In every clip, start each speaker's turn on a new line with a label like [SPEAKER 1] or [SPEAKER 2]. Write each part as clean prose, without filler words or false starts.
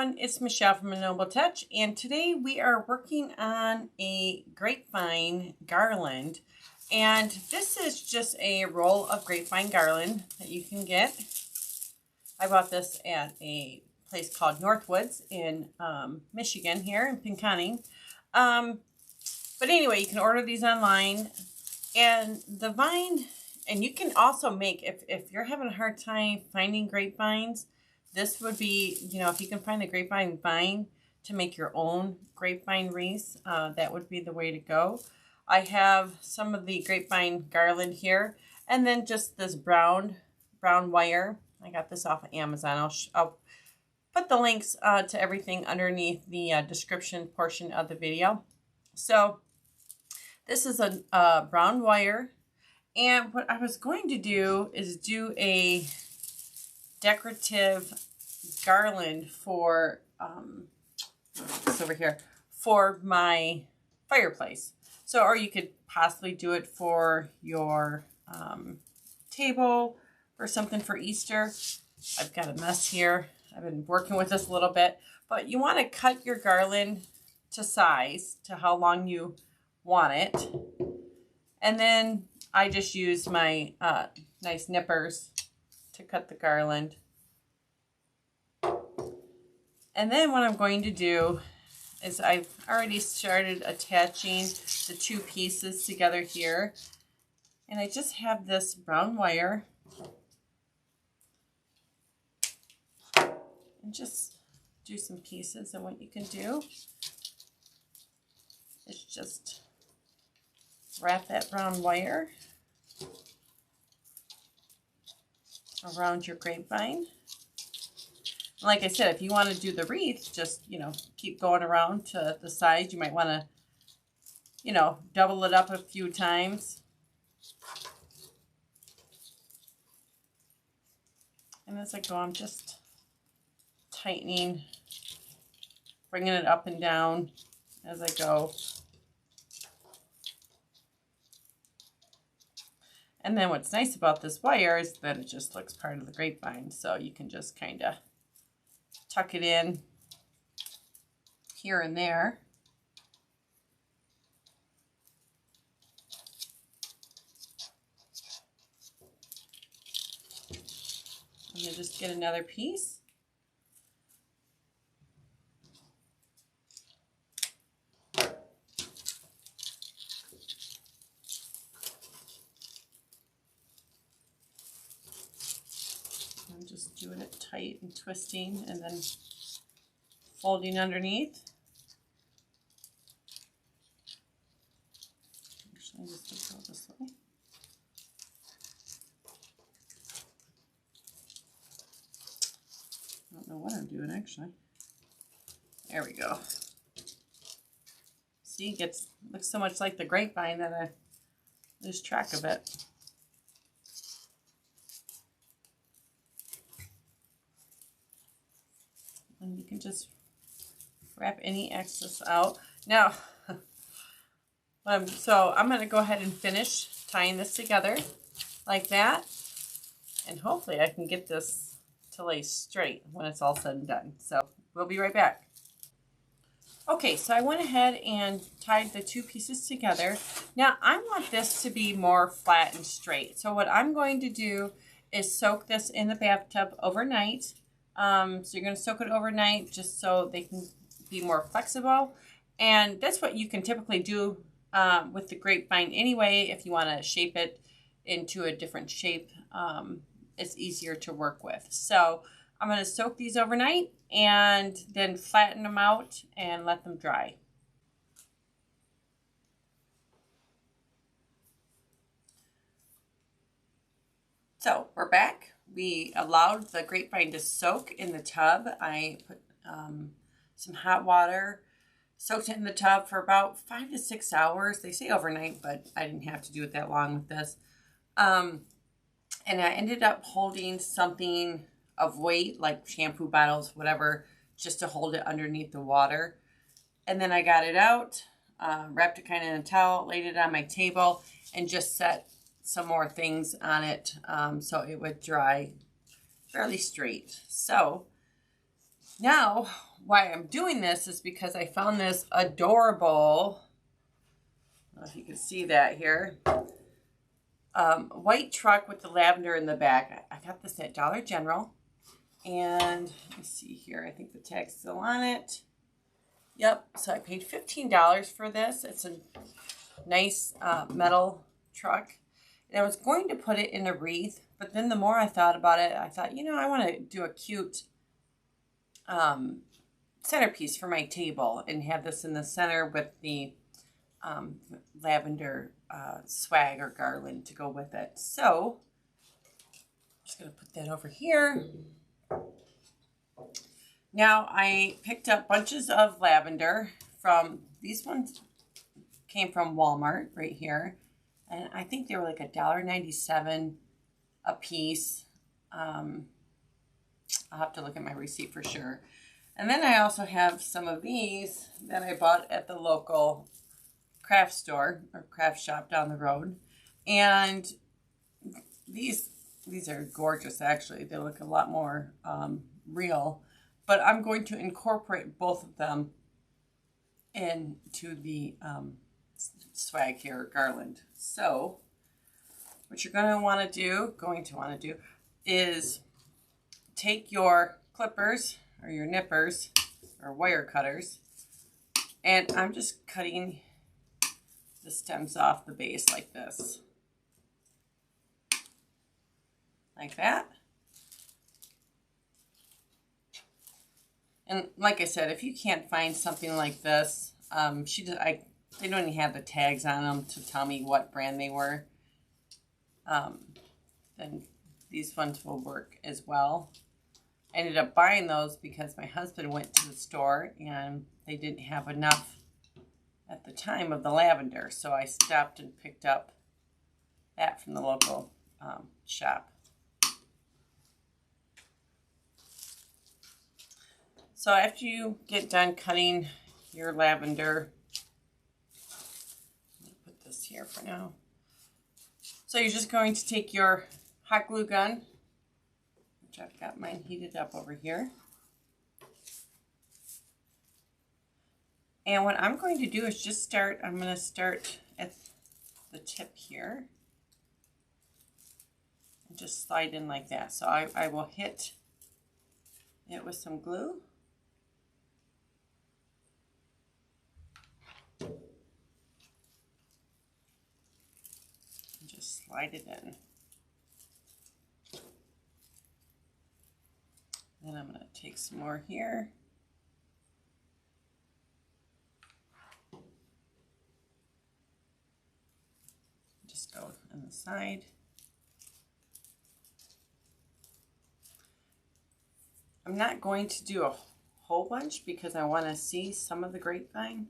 [SPEAKER 1] everyone, it's Michelle from A Noble Touch, and today we are working on a grapevine garland. And this is just a roll of grapevine garland that you can get. I bought this at a place called Northwoods in Michigan here in Pinconning. But anyway, you can order these online. And the vine, and you can also make, if you're having a hard time finding grapevines, this would be, if you can find the grapevine vine to make your own grapevine wreaths, that would be the way to go. I have some of the grapevine garland here, and then just this brown wire. I got this off of Amazon. I'll put the links to everything underneath the description portion of the video. So this is a brown wire, and what I was going to do is do a decorative garland for this over here for my fireplace. So, or you could possibly do it for your table or something for Easter. I've got a mess here. I've been working with this a little bit, but you want to cut your garland to size, to how long you want it. And then I just use my nice nippers to cut the garland. And then what I'm going to do is I've already started attaching the two pieces together here. And I just have this brown wire. And just do some pieces. And what you can do is just wrap that brown wire around your grapevine. Like I said, if you want to do the wreath, just, keep going around to the sides. You might want to, double it up a few times. And as I go, I'm just tightening, bringing it up and down as I go. And then what's nice about this wire is that it just looks part of the grapevine. So you can just kind of tuck it in here and there. And then just get another piece. I'm just doing it tight and twisting and then folding underneath. Actually, I just go this way. I don't know what I'm doing actually. There we go. See, it looks so much like the grapevine that I lose track of it. And you can just wrap any excess out. Now, so I'm going to go ahead and finish tying this together like that. And hopefully I can get this to lay straight when it's all said and done. So we'll be right back. Okay, so I went ahead and tied the two pieces together. Now I want this to be more flat and straight. So what I'm going to do is soak this in the bathtub overnight. So you're going to soak it overnight just so they can be more flexible. And that's what you can typically do with the grapevine anyway. If you want to shape it into a different shape, it's easier to work with. So I'm going to soak these overnight and then flatten them out and let them dry. So we're back. We allowed the grapevine to soak in the tub. I put some hot water, soaked it in the tub for about 5 to 6 hours. They say overnight, but I didn't have to do it that long with this. And I ended up holding something of weight, like shampoo bottles, whatever, just to hold it underneath the water. And then I got it out, wrapped it kind of in a towel, laid it on my table, and just set some more things on it so it would dry fairly straight. So now why I'm doing this is because I found this adorable, I don't know if you can see that here, white truck with the lavender in the back. I got this at Dollar General. And let me see here. I think the tag's still on it. Yep. So I paid $15 for this. It's a nice metal truck. And I was going to put it in a wreath, but then the more I thought about it, I thought, you know, I want to do a cute centerpiece for my table and have this in the center with the lavender swag or garland to go with it. So I'm just going to put that over here. Now I picked up bunches of lavender from, these ones came from Walmart right here. And I think they were like $1.97 a piece. I'll have to look at my receipt for sure. And then I also have some of these that I bought at the local craft store or craft shop down the road. And these are gorgeous, actually. They look a lot more real. But I'm going to incorporate both of them into the swag here, garland. So what you're going to want to do is take your clippers or your nippers or wire cutters, and I'm just cutting the stems off the base like this. Like that. And like I said, if you can't find something like this, they don't even have the tags on them to tell me what brand they were. Then these ones will work as well. I ended up buying those because my husband went to the store and they didn't have enough at the time of the lavender. So I stopped and picked up that from the local shop. So after you get done cutting your lavender, I'm going to put this here for now. So you're just going to take your hot glue gun, which I've got mine heated up over here. And what I'm going to do is just I'm going to start at the tip here. And just slide in like that. So I will hit it with some glue. Just slide it in. Then I'm going to take some more here. Just go on the side. I'm not going to do a whole bunch because I want to see some of the grapevine.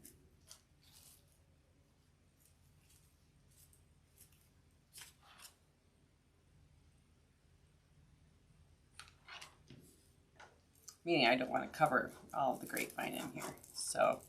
[SPEAKER 1] Meaning I don't want to cover all of the grapevine in here. So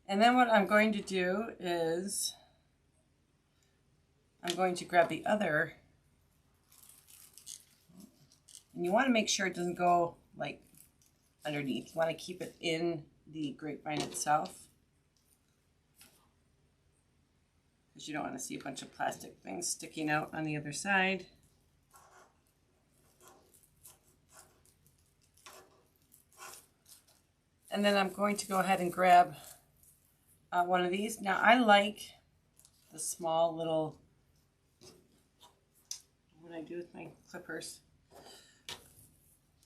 [SPEAKER 1] and then what I'm going to do is I'm going to grab the other, and you want to make sure it doesn't go like underneath. You want to keep it in the grapevine itself because you don't want to see a bunch of plastic things sticking out on the other side. And then I'm going to go ahead and grab one of these. Now I like the small little, what do I do with my clippers?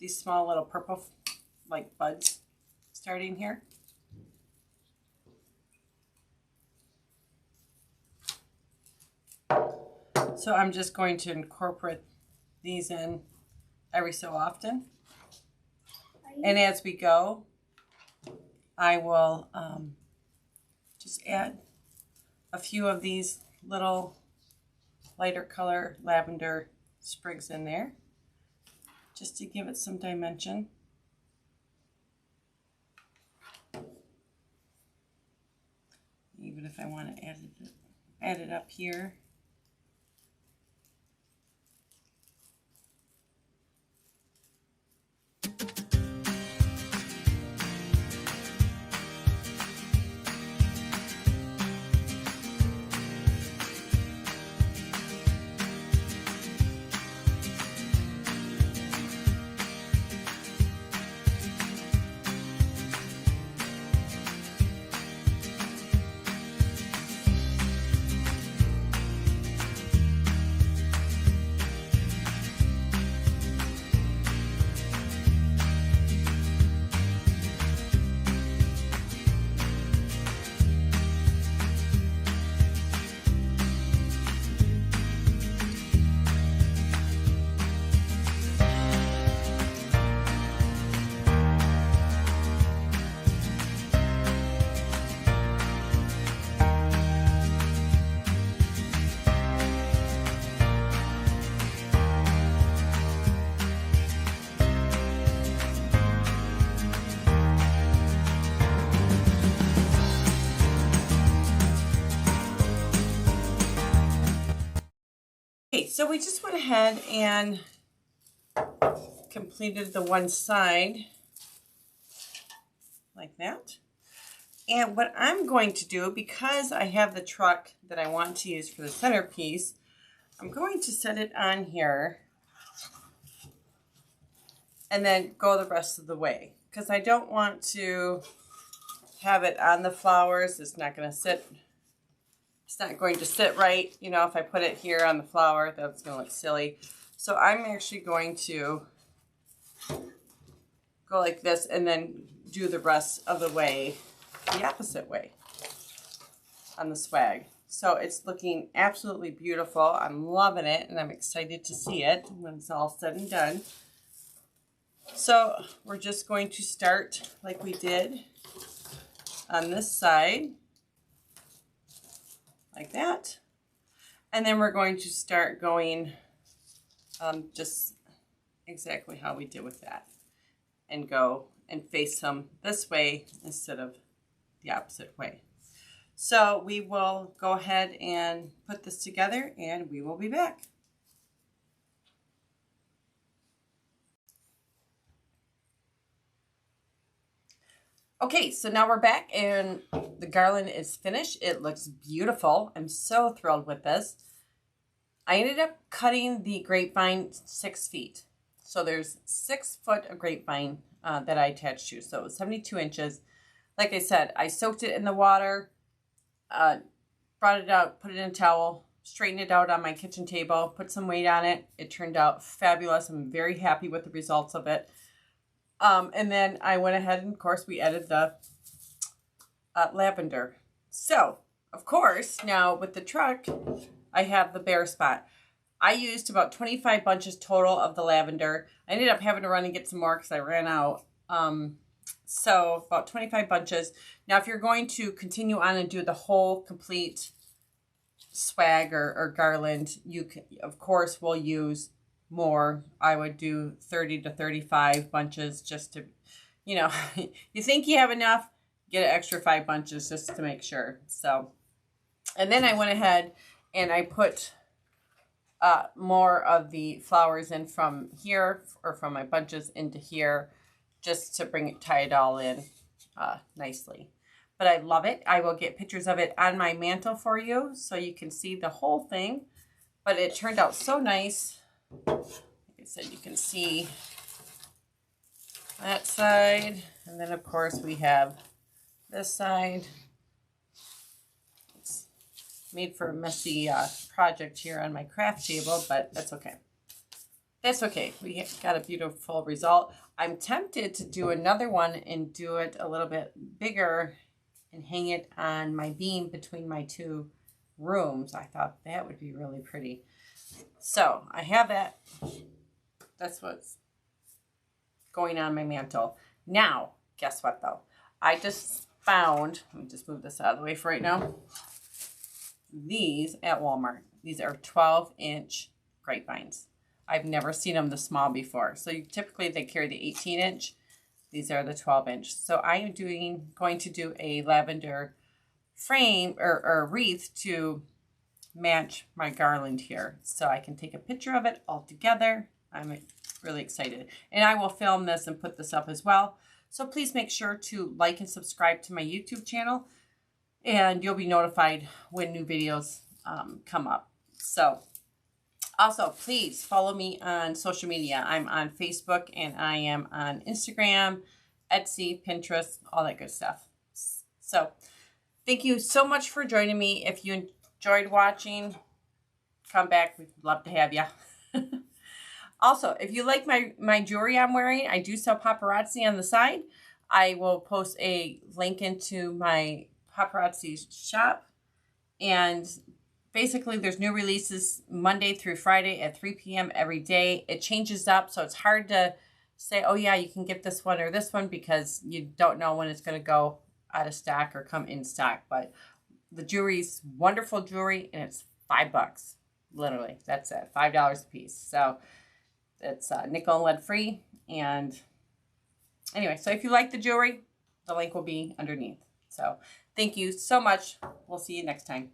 [SPEAKER 1] These small little purple like buds starting here. So I'm just going to incorporate these in every so often. And as we go, I will just add a few of these little lighter color lavender sprigs in there, just to give it some dimension. Even if I want to add it up here. Okay, so we just went ahead and completed the one side like that. And what I'm going to do, because I have the truck that I want to use for the centerpiece, I'm going to set it on here and then go the rest of the way, because I don't want to have it on the flowers. It's not going to sit. It's not going to sit right. You know, if I put it here on the flower, that's going to look silly. So I'm actually going to go like this and then do the rest of the way the opposite way on the swag. So it's looking absolutely beautiful. I'm loving it, and I'm excited to see it when it's all said and done. So we're just going to start like we did on this side, like that. And then we're going to start going just exactly how we did with that, and go and face them this way instead of the opposite way. So we will go ahead and put this together, and we will be back. Okay, so now we're back and the garland is finished. It looks beautiful. I'm so thrilled with this. I ended up cutting the grapevine 6 feet. So there's 6 foot of grapevine that I attached to. So it was 72 inches. Like I said, I soaked it in the water, brought it out, put it in a towel, straightened it out on my kitchen table, put some weight on it. It turned out fabulous. I'm very happy with the results of it. And then I went ahead and, of course, we added the lavender. So, of course, now with the truck, I have the bare spot. I used about 25 bunches total of the lavender. I ended up having to run and get some more because I ran out. So, about 25 bunches. Now, if you're going to continue on and do the whole complete swag or garland, you can, of course, will use more. I would do 30 to 35 bunches just to, you know, you think you have enough, get an extra 5 bunches just to make sure. So, and then I went ahead and I put more of the flowers in from here, or from my bunches into here, just to tie it all in nicely. But I love it. I will get pictures of it on my mantle for you so you can see the whole thing. But it turned out so nice. Like I said, you can see that side, and then of course we have this side. It's made for a messy project here on my craft table, but that's okay. That's okay. We got a beautiful result. I'm tempted to do another one and do it a little bit bigger and hang it on my beam between my 2 rooms. I thought that would be really pretty. So I have that. That's what's going on my mantle. Now, guess what though? I just found, let me just move this out of the way for right now, these at Walmart. These are 12-inch grapevines. I've never seen them this small before. So typically they carry the 18-inch. These are the 12-inch. So I am going to do a lavender frame or wreath to match my garland here. So I can take a picture of it all together. I'm really excited. And I will film this and put this up as well. So please make sure to like and subscribe to my YouTube channel, and you'll be notified when new videos come up. So also, please follow me on social media. I'm on Facebook and I am on Instagram, Etsy, Pinterest, all that good stuff. So thank you so much for joining me. If you enjoyed watching, come back. We'd love to have you. Also, if you like my jewelry I'm wearing, I do sell paparazzi on the side. I will post a link into my paparazzi shop. And basically, there's new releases Monday through Friday at 3 p.m. every day. It changes up, so it's hard to say, oh yeah, you can get this one or this one, because you don't know when it's going to go out of stock or come in stock. But the jewelry's wonderful jewelry, and it's $5. Literally, that's it, $5 a piece. So it's nickel and lead free. And anyway, so if you like the jewelry, the link will be underneath. So thank you so much. We'll see you next time.